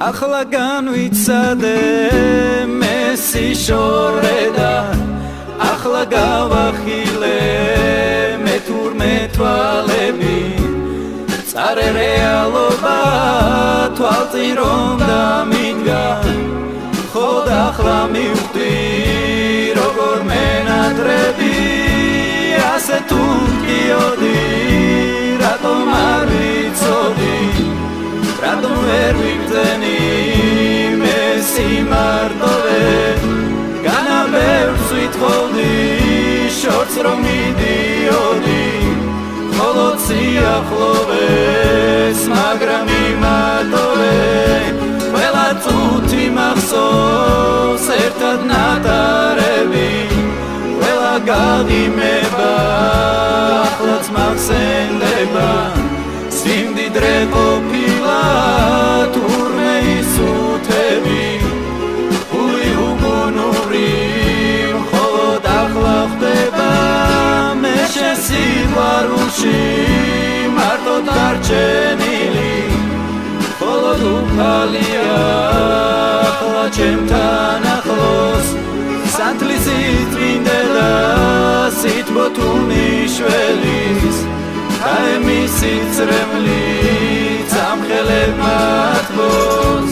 ახლა განვიცადე მესი შორედა ახლა გავახილე მე თურმე თვალები წარე რეალობა თვალწინ რომ დამიდგა ხოდ ახლა მივხვდი როგორ მენატრები ასე თუ მგიოდი რატომ არ ვიცოდი რატომ ვერ ვიგრძენი მე სიმარტოვე განაბევრს ვითხოვდი შორს რომ მიდიოდი მხოლოდ სიახლოვეს მაგრამ იმატოვე ყველა წუთი მახსოვს ერთად ნატარები ყველა გაღიმება ახლაც მახსენდება სიმდიდრე ყოფილა თურმე ისუთები ფული უგუნური მხოლოდ ახლა ხდება მე შესიყვარულში მარტო დარჩენილი მხოლოდ უფალია ახლა ჩემთან ახლოს სანთლისით მინდელა სიტბოთუნიშველის Taemisi tremli Tamkhelev matbos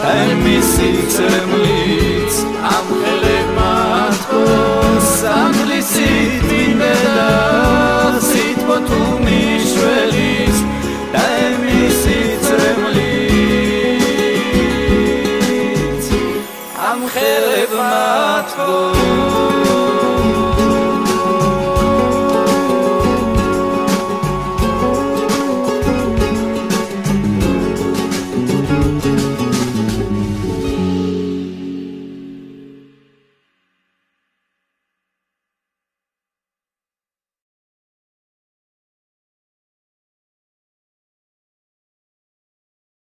Taemisi tremlit